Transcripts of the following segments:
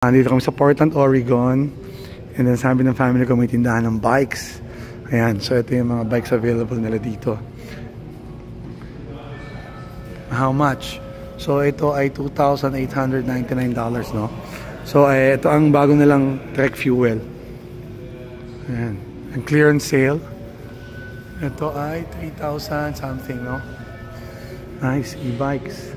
Nandito kami sa Portland, Oregon. And then sabi ng family ko may tindahan ng bikes. Ayan, so ito yung mga bikes available nila dito. How much? So ito ay $2,899, no? So ito ang bago nilang Trek fuel. Ayan, ang clearance sale. Ito ay 3,000 something, no? Nice, e-bikes.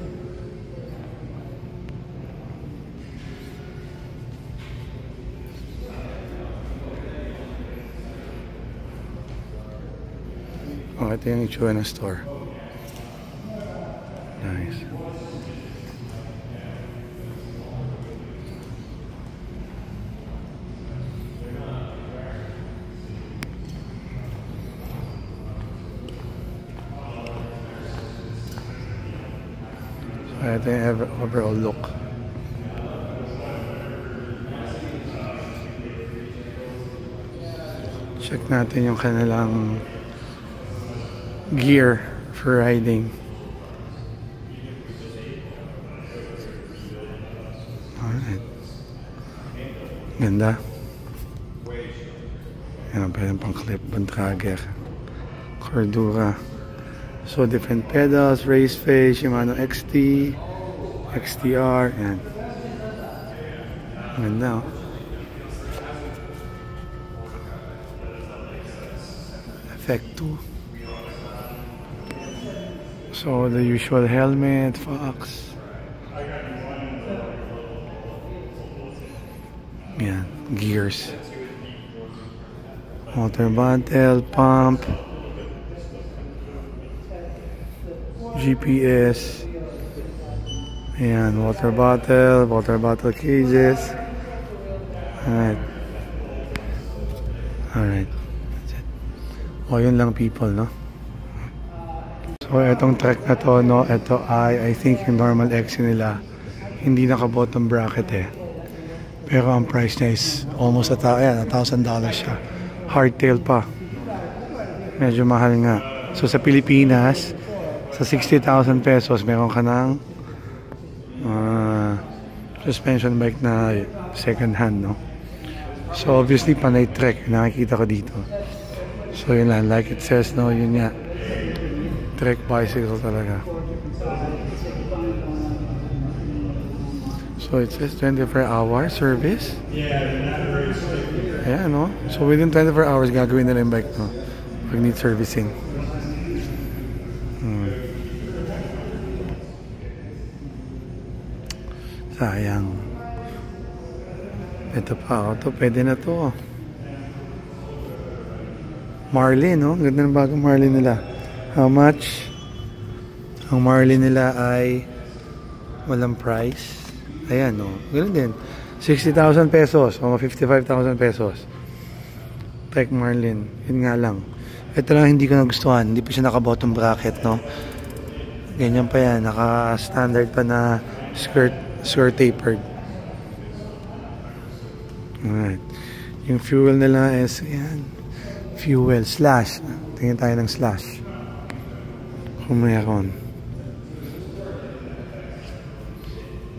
Oh, ito yung itsura ng store. Nice. So, ito yung overall look. Check natin yung kanilang gear for riding. Alright. Ganda. Yan, pwede pang clip, bantrager, Cordura. So different pedals, race face, Shimano XT, XTR, yan. Ganda, oh. Effect 2. So the usual helmet, Fox. Yan, gears. Water bottle, pump. GPS. Ayan, water bottle cages. Alright. Alright. That's it. O, yun lang people, no? So, itong Trek na to, no, ito ay, I think, yung normal XC nila, hindi naka-bottom bracket eh. Pero ang price niya is almost $1,000 siya. Hardtail pa. Medyo mahal nga. So, sa Pilipinas, sa 60,000 pesos, meron ka ng suspension bike na second hand, no? So, obviously, panay Trek, nakikita ko dito. So, yun lang. Like it says, no, yun nga. Trek bicycle talaga. So it says 24-hour service. Ayan, no? So within 24 hours gagawin na yung bike, no? Pag need servicing. Sayang. Ito pa, ito pwede na to. Marlin, no? Ganda ng bagong Marlin nila. How much? Ang Marlin nila ay walang price. Ayan, no? Ganun din. 60,000 pesos o 55,000 pesos. Trek Marlin. Yun nga lang. Ito lang hindi ko nagustuhan. Hindi pa siya naka-bottom bracket, no? Ganyan pa yan. Naka-standard pa na skirt tapered. Alright. Yung fuel nila is, ayan. Fuel. Slash. Tingin tayo ng slash. Kung mayroon.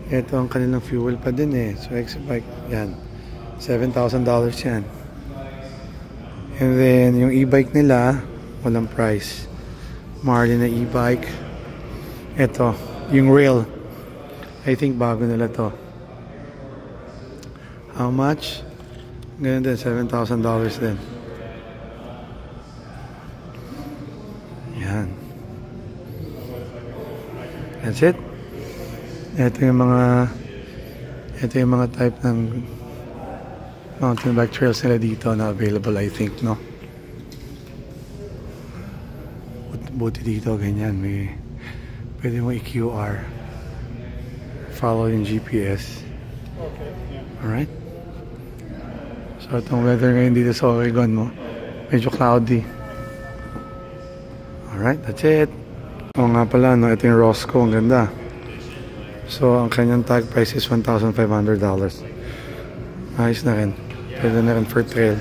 Ito ang kanilang fuel pa din eh. So X-Bike, yan. $7,000 yan. And then, yung e-bike nila, walang price. Marlin na e-bike. Ito, yung rail. I think bago nila to. How much? Ganun din, $7,000 din. Yan. That's it. Ito yung mga type ng mountain bike trails nila dito na available, I think, no? Buti dito, ganyan. Pwede mo i-QR. Follow yung GPS. Alright? So, itong weather ngayon dito sa Oregon, no? Medyo cloudy. Alright, that's it. Oo nga pala, no? Ito yung Roscoe. Ang ganda. So, ang kanyang tag price is $1,500. Ayos na rin. Pwede na rin for trail.